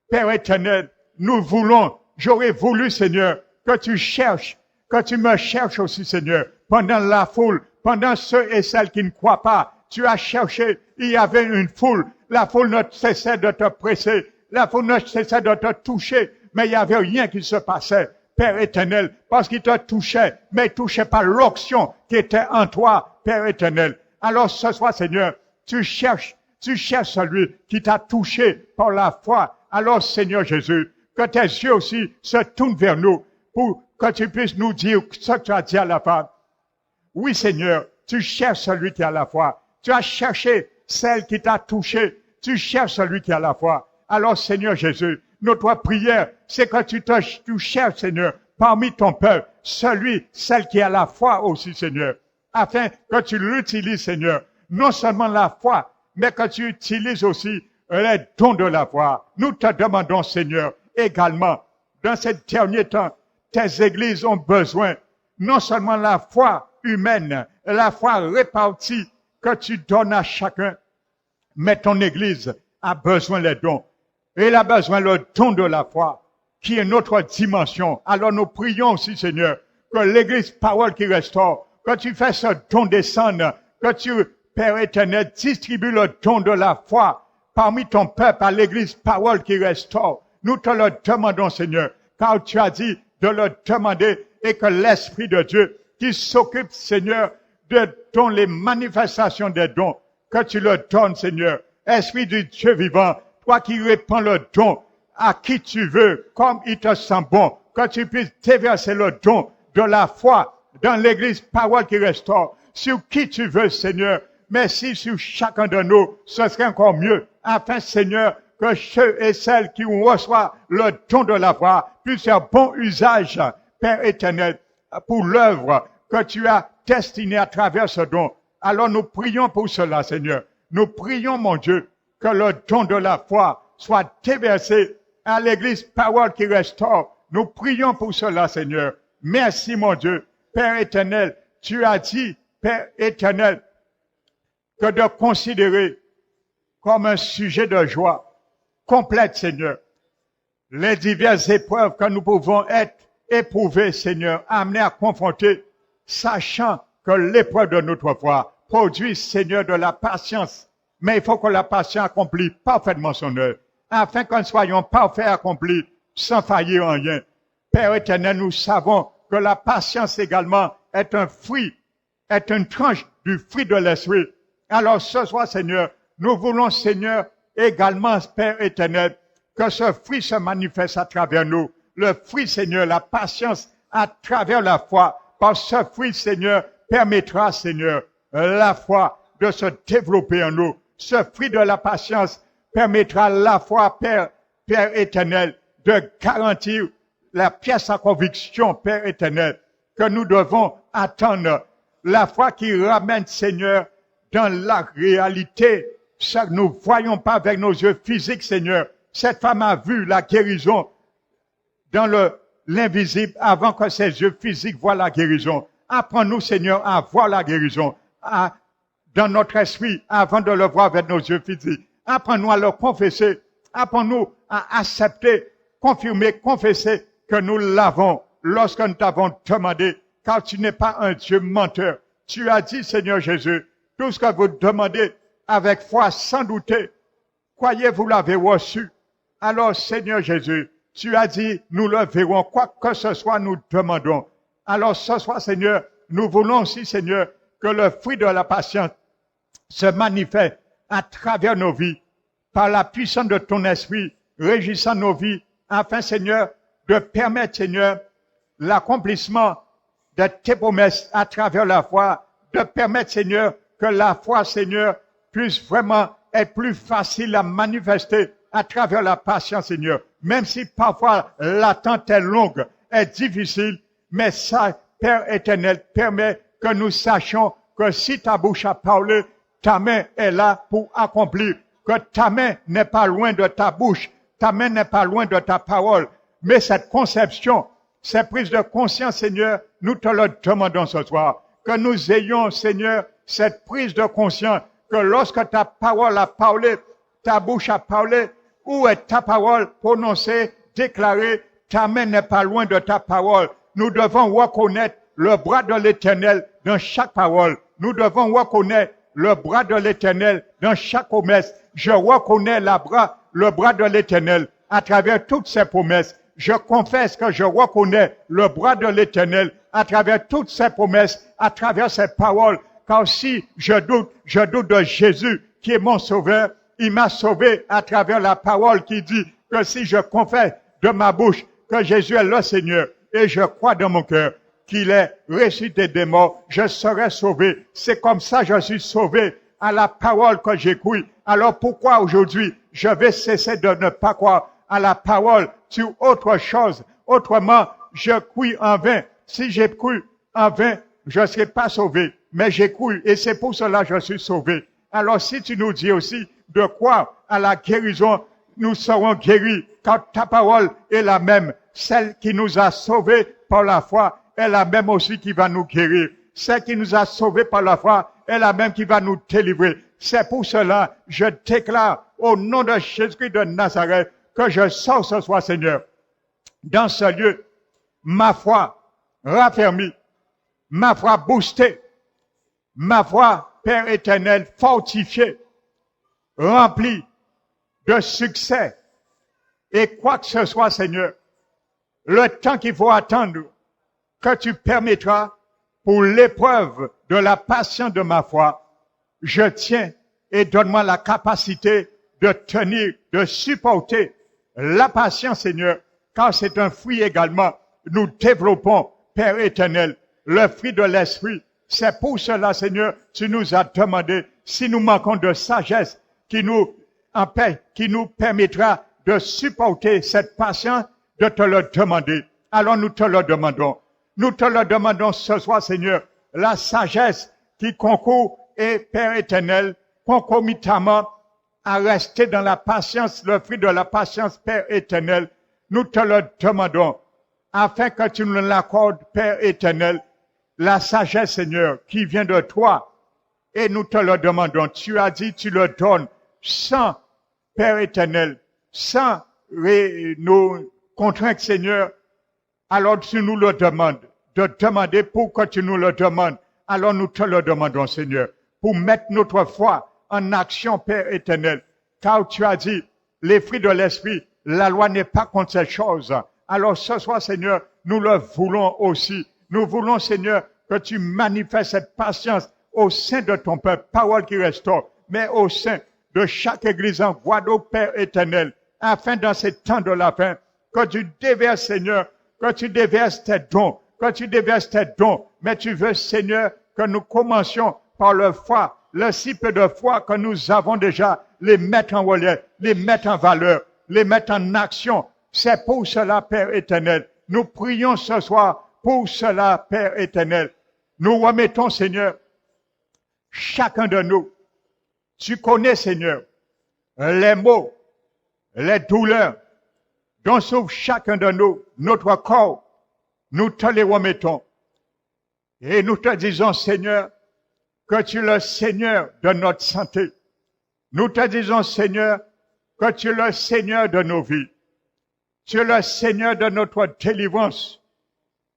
Père éternel, nous voulons, j'aurais voulu, Seigneur, que tu cherches, que tu me cherches aussi, Seigneur, pendant la foule, pendant ceux et celles qui ne croient pas. Tu as cherché, il y avait une foule. La foule ne cessait de te presser. La foule ne cessait de te toucher. Mais il n'y avait rien qui se passait, Père éternel, parce qu'il te touchait, mais il ne touchait pas l'onction qui était en toi, Père éternel. Alors ce soir, Seigneur, tu cherches celui qui t'a touché par la foi. Alors, Seigneur Jésus, que tes yeux aussi se tournent vers nous pour que tu puisses nous dire ce que tu as dit à la fin. Oui, Seigneur, tu cherches celui qui a la foi. Tu as cherché celle qui t'a touché. Tu cherches celui qui a la foi. Alors, Seigneur Jésus, notre prière, c'est que tu cherches, Seigneur, parmi ton peuple, celle qui a la foi aussi, Seigneur, afin que tu l'utilises, Seigneur, non seulement la foi, mais que tu utilises aussi les dons de la foi. Nous te demandons, Seigneur, également, dans ces derniers temps, tes églises ont besoin, non seulement la foi humaine, la foi répartie que tu donnes à chacun, mais ton église a besoin des dons. Elle a besoin le don de la foi, qui est notre dimension. Alors nous prions aussi, Seigneur, que l'église parole qui restaure, que tu fasses ce don descendre, que tu, Père éternel, distribues le don de la foi parmi ton peuple à l'église parole qui restaure. Nous te le demandons, Seigneur, car tu as dit de le demander et que l'Esprit de Dieu qui s'occupe, Seigneur, de dons, les manifestations des dons, que tu le donnes, Seigneur. Esprit du Dieu vivant, toi qui répands le don à qui tu veux, comme il te semble bon, que tu puisses déverser le don de la foi dans l'église parole qui restaure, sur qui tu veux, Seigneur. Merci sur chacun de nous, ce serait encore mieux, afin, Seigneur, que ceux et celles qui reçoivent le don de la foi puissent faire bon usage, Père éternel, pour l'œuvre que tu as destinée à travers ce don. Alors nous prions pour cela, Seigneur. Nous prions, mon Dieu, que le don de la foi soit déversé à l'église parole qui restaure. Nous prions pour cela, Seigneur. Merci, mon Dieu. Père éternel, tu as dit, Père éternel, que de considérer comme un sujet de joie complète, Seigneur, les diverses épreuves que nous pouvons être éprouvés, Seigneur, amenés à confronter, sachant que l'épreuve de notre foi produit, Seigneur, de la patience. Mais il faut que la patience accomplisse parfaitement son œuvre, afin que nous soyons parfaits accomplis, sans faillir en rien. Père éternel, nous savons que la patience également est un fruit, est une tranche du fruit de l'esprit. Alors ce soir, Seigneur, nous voulons, Seigneur, également, Père éternel, que ce fruit se manifeste à travers nous. Le fruit, Seigneur, la patience à travers la foi. Par ce fruit, Seigneur, permettra, Seigneur, la foi de se développer en nous. Ce fruit de la patience permettra la foi, Père éternel, de garantir la pièce à conviction, Père éternel, que nous devons attendre. La foi qui ramène, Seigneur, dans la réalité, ça que nous ne voyons pas avec nos yeux physiques, Seigneur. Cette femme a vu la guérison dans l'invisible avant que ses yeux physiques voient la guérison. Apprends-nous, Seigneur, à voir la guérison dans notre esprit avant de le voir avec nos yeux physiques. Apprends-nous à le confesser. Apprends-nous à accepter, confirmer, confesser que nous l'avons lorsque nous t'avons demandé, car tu n'es pas un Dieu menteur. Tu as dit, Seigneur Jésus, tout ce que vous demandez avec foi, sans douter, croyez vous l'avez reçu. Alors, Seigneur Jésus, tu as dit, nous le verrons, quoi que ce soit, nous demandons. Alors, ce soir, Seigneur, nous voulons aussi, Seigneur, que le fruit de la patience se manifeste à travers nos vies, par la puissance de ton esprit, régissant nos vies, afin, Seigneur, de permettre, Seigneur, l'accomplissement de tes promesses à travers la foi, de permettre, Seigneur, que la foi, Seigneur, puisse vraiment être plus facile à manifester à travers la patience, Seigneur. Même si parfois l'attente est longue, est difficile, mais ça, Père éternel, permet que nous sachions que si ta bouche a parlé, ta main est là pour accomplir, que ta main n'est pas loin de ta bouche, ta main n'est pas loin de ta parole. Mais cette conception, cette prise de conscience, Seigneur, nous te le demandons ce soir. Que nous ayons, Seigneur, cette prise de conscience, que lorsque ta parole a parlé, ta bouche a parlé, où est ta parole prononcée, déclarée, ta main n'est pas loin de ta parole. Nous devons reconnaître le bras de l'Éternel dans chaque parole. Nous devons reconnaître le bras de l'Éternel dans chaque promesse. Je reconnais le bras de l'Éternel à travers toutes ces promesses. Je confesse que je reconnais le bras de l'Éternel à travers toutes ces promesses, à travers ces paroles. Car si je doute de Jésus qui est mon sauveur. Il m'a sauvé à travers la parole qui dit que si je confesse de ma bouche que Jésus est le Seigneur et je crois dans mon cœur qu'il est ressuscité des morts, je serai sauvé. C'est comme ça que je suis sauvé à la parole que j'écoute. Alors pourquoi aujourd'hui je vais cesser de ne pas croire à la parole sur autre chose? Autrement, je crie en vain. Si j'ai cru en vain, je ne serai pas sauvé. Mais j'ai cru et c'est pour cela que je suis sauvé. Alors si tu nous dis aussi de croire à la guérison, nous serons guéris, car ta parole est la même. Celle qui nous a sauvés par la foi est la même aussi qui va nous guérir. Celle qui nous a sauvés par la foi est la même qui va nous délivrer. C'est pour cela, je déclare au nom de Jésus-Christ de Nazareth que je sors ce soir, Seigneur, dans ce lieu, ma foi raffermie, ma foi boostée, ma foi, Père éternel, fortifiée, remplie de succès. Et quoi que ce soit, Seigneur, le temps qu'il faut attendre, que tu permettras pour l'épreuve de la patience de ma foi, je tiens et donne-moi la capacité de tenir, de supporter la patience, Seigneur, car c'est un fruit également. Nous développons, Père éternel, le fruit de l'esprit. C'est pour cela, Seigneur, tu nous as demandé, si nous manquons de sagesse, qui nous empêche, qui nous permettra de supporter cette patience, de te le demander. Alors nous te le demandons. Nous te le demandons ce soir, Seigneur, la sagesse qui concourt et, Père éternel, concomitamment à rester dans la patience, le fruit de la patience, Père éternel. Nous te le demandons, afin que tu nous l'accordes, Père éternel, la sagesse, Seigneur, qui vient de toi. Et nous te le demandons. Tu as dit, tu le donnes sans, Père éternel, sans nous contraindre, Seigneur. Alors tu nous le demandes, de demander pour que tu nous le demandes. Alors nous te le demandons, Seigneur, pour mettre notre foi en action, Père éternel. Car tu as dit, les fruits de l'esprit, la loi n'est pas contre ces choses. Alors ce soir, Seigneur, nous le voulons aussi. Nous voulons, Seigneur, que tu manifestes cette patience au sein de ton peuple, parole qui restaure, mais au sein de chaque église en Guadeloupe, Père éternel, afin dans ces temps de la fin, que tu déverses, Seigneur, que tu déverses tes dons, que tu déverses tes dons, mais tu veux, Seigneur, que nous commencions par le foi, le si peu de foi que nous avons déjà, les mettre en relief, les mettre en valeur, les mettre en action. C'est pour cela, Père éternel. Nous prions ce soir pour cela, Père éternel. Nous remettons, Seigneur, chacun de nous. Tu connais, Seigneur, les maux, les douleurs dont souffre chacun de nous, notre corps. Nous te les remettons. Et nous te disons, Seigneur, que tu es le Seigneur de notre santé. Nous te disons, Seigneur, que tu es le Seigneur de nos vies. Tu es le Seigneur de notre délivrance.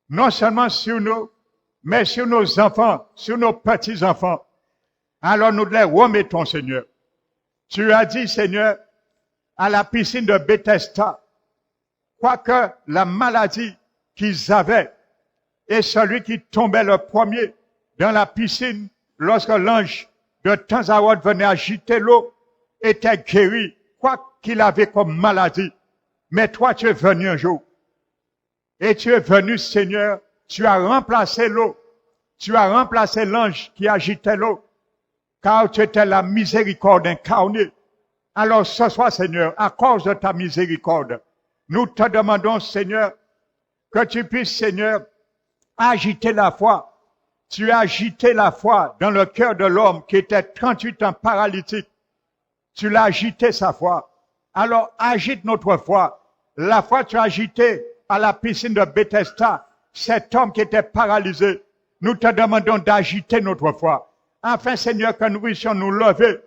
Non seulement sur nous, mais sur nos enfants, sur nos petits-enfants. Alors nous les remettons, Seigneur. Tu as dit, Seigneur, à la piscine de Bethesda, quoique la maladie qu'ils avaient et celui qui tombait le premier dans la piscine lorsque l'ange de temps à autre venait agiter l'eau était guéri, quoi qu'il avait comme maladie. Mais toi, tu es venu un jour. Et tu es venu, Seigneur, tu as remplacé l'eau. Tu as remplacé l'ange qui agitait l'eau. Car tu étais la miséricorde incarnée. Alors ce soir, Seigneur, à cause de ta miséricorde, nous te demandons, Seigneur, que tu puisses, Seigneur, agiter la foi. Tu as agité la foi dans le cœur de l'homme qui était 38 ans paralytique. Tu l'as agité sa foi. Alors agite notre foi. La foi tu as agité à la piscine de Bethesda, cet homme qui était paralysé. Nous te demandons d'agiter notre foi. Afin, Seigneur, que nous puissions nous lever,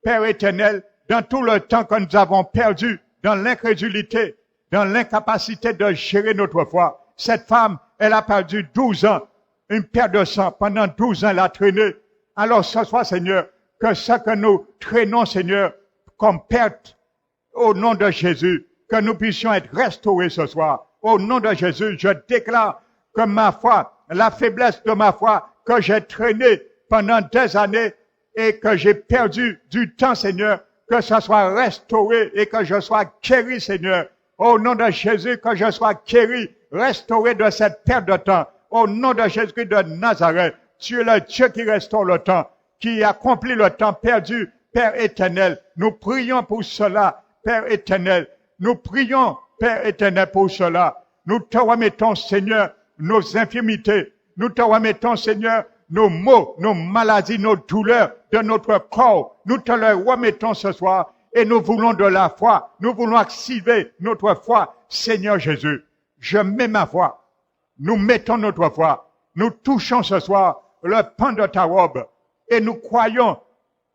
Père éternel, dans tout le temps que nous avons perdu, dans l'incrédulité, dans l'incapacité de gérer notre foi. Cette femme, elle a perdu 12 ans, une perte de sang. Pendant 12 ans, elle a traîné. Alors ce soir, Seigneur, que ce que nous traînons, Seigneur, comme perte, au nom de Jésus, que nous puissions être restaurés ce soir. Au nom de Jésus, je déclare que ma foi, la faiblesse de ma foi, que j'ai traîné pendant des années et que j'ai perdu du temps, Seigneur, que ce soit restauré et que je sois guéri, Seigneur, Au nom de Jésus, que je sois guéri, restauré de cette perte de temps. Au nom de Jésus de Nazareth, tu es le Dieu qui restaure le temps, qui accomplit le temps perdu, Père éternel. Nous prions pour cela, Père éternel. Nous prions, Père éternel, pour cela. Nous te remettons, Seigneur, nos infirmités. Nous te remettons, Seigneur, nos maux, nos maladies, nos douleurs de notre corps. Nous te les remettons ce soir et nous voulons de la foi. Nous voulons activer notre foi. Seigneur Jésus, je mets ma foi. Nous mettons notre foi. Nous touchons ce soir le pan de ta robe et nous croyons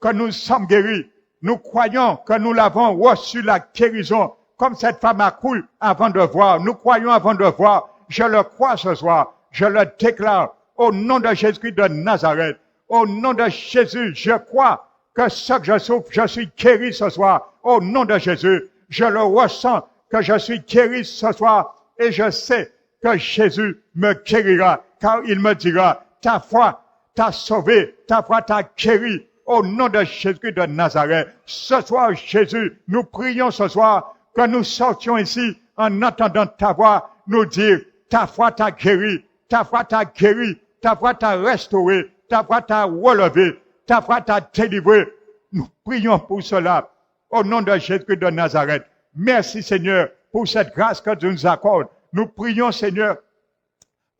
que nous sommes guéris. Nous croyons que nous l'avons reçu la guérison comme cette femme a cru avant de voir. Nous croyons avant de voir. Je le crois ce soir. Je le déclare au nom de Jésus de Nazareth. Au nom de Jésus, je crois que ce que je souffre, je suis guéri ce soir. Au nom de Jésus, je le ressens que je suis guéri ce soir et je sais que Jésus me guérira car il me dira, ta foi t'a sauvé, ta foi t'a guéri. Au nom de Jésus de Nazareth. Ce soir, Jésus, nous prions ce soir que nous sortions ici en entendant ta voix nous dire, ta foi t'a guéri, ta foi t'a guéri, ta foi t'a restauré, ta foi t'a relevé, ta foi t'a délivré. Nous prions pour cela. Au nom de Jésus de Nazareth. Merci Seigneur pour cette grâce que tu nous accordes. Nous prions Seigneur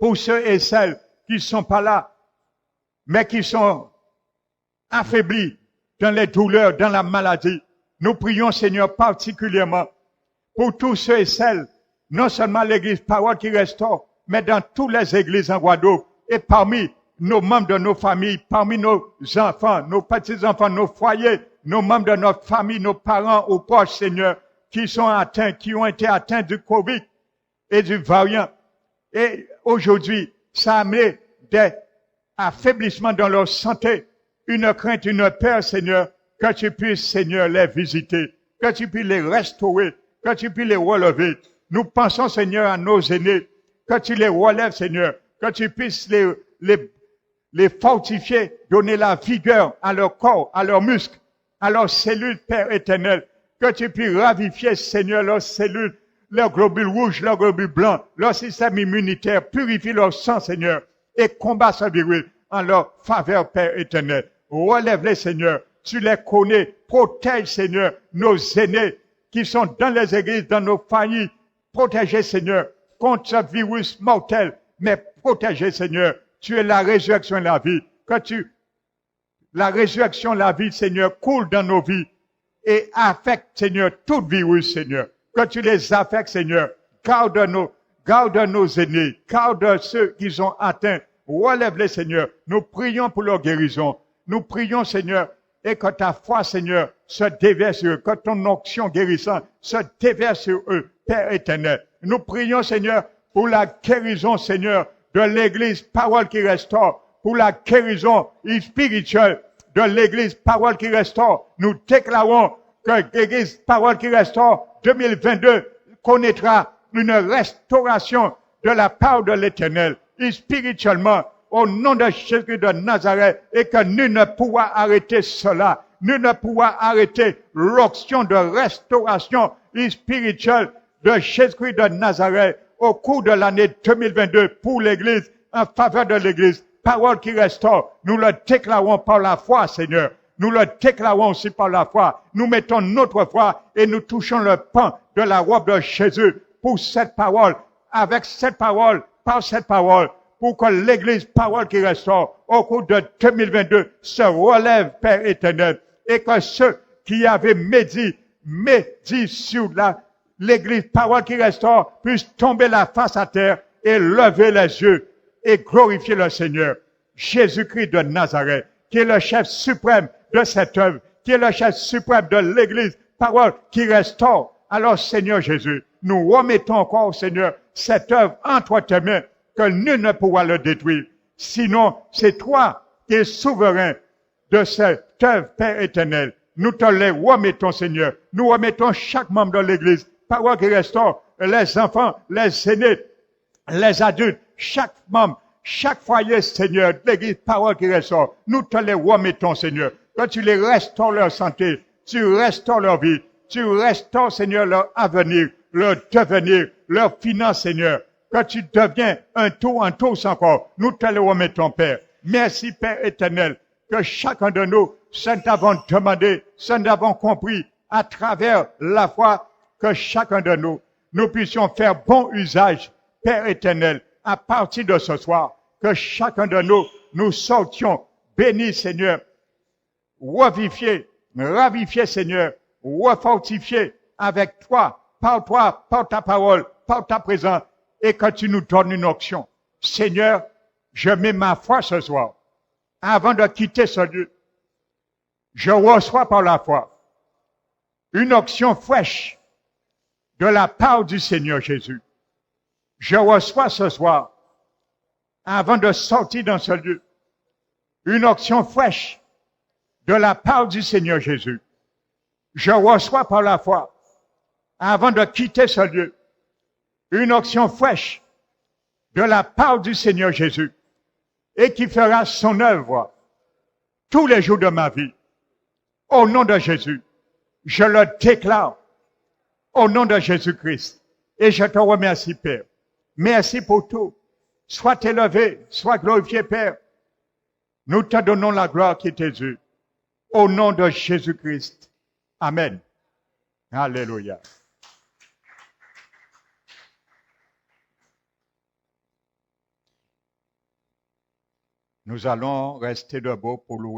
pour ceux et celles qui ne sont pas là, mais qui sont affaiblis dans les douleurs, dans la maladie. Nous prions, Seigneur, particulièrement pour tous ceux et celles, non seulement l'église Parole qui restaure, mais dans toutes les églises en Guadeloupe et parmi nos membres de nos familles, parmi nos enfants, nos petits-enfants, nos foyers, nos membres de notre famille, nos parents ou proches, Seigneur, qui sont atteints, qui ont été atteints du Covid et du variant. Et aujourd'hui, ça a amené des affaiblissements dans leur santé, une crainte, une peur, Seigneur, que tu puisses, Seigneur, les visiter, que tu puisses les restaurer, que tu puisses les relever. Nous pensons, Seigneur, à nos aînés, que tu les relèves, Seigneur, que tu puisses les fortifier, donner la vigueur à leur corps, à leurs muscles, à leurs cellules, Père éternel, que tu puisses ravifier, Seigneur, leurs cellules, leurs globules rouges, leurs globules blancs, leur système immunitaire, purifie leur sang, Seigneur, et combat ce virus en leur faveur, Père éternel. Relève-les, Seigneur. Tu les connais. Protège, Seigneur, nos aînés qui sont dans les églises, dans nos familles. Protégez, Seigneur, contre ce virus mortel. Mais protégez, Seigneur. Tu es la résurrection et la vie. La résurrection et la vie, Seigneur, coule dans nos vies et affecte, Seigneur, tout virus, Seigneur. Que tu les affectes, Seigneur. Garde nos aînés. Garde ceux qui sont atteints. Relève-les, Seigneur. Nous prions pour leur guérison. Nous prions, Seigneur, et que ta foi, Seigneur, se déverse sur eux, que ton onction guérissante se déverse sur eux, Père éternel. Nous prions, Seigneur, pour la guérison, Seigneur, de l'Église Parole qui restaure, pour la guérison spirituelle de l'Église Parole qui restaure. Nous déclarons que l'Église Parole qui restaure 2022 connaîtra une restauration de la part de l'Éternel, et spirituellement, au nom de Jésus de Nazareth, et que nul ne pourra arrêter cela. Nul ne pourra arrêter l'action de restauration spirituelle de Jésus de Nazareth au cours de l'année 2022 pour l'Église, en faveur de l'Église. Parole qui restaure. Nous le déclarons par la foi, Seigneur. Nous le déclarons aussi par la foi. Nous mettons notre foi et nous touchons le pan de la robe de Jésus pour cette parole, avec cette parole, par cette parole, pour que l'Église Parole qui restaure au cours de 2022 se relève, Père éternel, et que ceux qui avaient médit sur l'Église Parole qui restaure puissent tomber la face à terre et lever les yeux et glorifier le Seigneur. Jésus-Christ de Nazareth, qui est le chef suprême de cette œuvre, qui est le chef suprême de l'Église Parole qui restaure. Alors, Seigneur Jésus, nous remettons encore, Seigneur, cette œuvre entre tes mains, que nul ne pourra le détruire. Sinon, c'est toi qui es souverain de cette œuvre, Père éternel. Nous te les remettons, Seigneur. Nous remettons chaque membre de l'Église, Parole qui restaure, les enfants, les aînés, les adultes, chaque membre, chaque foyer, Seigneur, de l'Église, Parole qui restaure. Nous te les remettons, Seigneur. Que tu les restaures leur santé, tu restaures leur vie, tu restaures, Seigneur, leur avenir, leur devenir, leur finance, Seigneur. Que tu deviens un tout en tous encore. Nous te le remettons, Père. Merci, Père éternel, que chacun de nous, ce nous avons demandé, ce nous avons compris, à travers la foi, que chacun de nous, nous puissions faire bon usage, Père éternel, à partir de ce soir, que chacun de nous, nous sortions bénis, Seigneur, revivifiés, ravifiés, Seigneur, refortifiés avec toi, par ta parole, par ta présence, et que tu nous donnes une option. Seigneur, je mets ma foi ce soir. Avant de quitter ce lieu, je reçois par la foi une option fraîche de la part du Seigneur Jésus. Je reçois ce soir, avant de sortir dans ce lieu, une option fraîche de la part du Seigneur Jésus. Je reçois par la foi, avant de quitter ce lieu, une option fraîche de la part du Seigneur Jésus et qui fera son œuvre tous les jours de ma vie. Au nom de Jésus, je le déclare au nom de Jésus-Christ. Et je te remercie, Père. Merci pour tout. Sois élevé, sois glorifié, Père. Nous te donnons la gloire qui t'est due. Au nom de Jésus-Christ. Amen. Alléluia. Nous allons rester debout pour louer.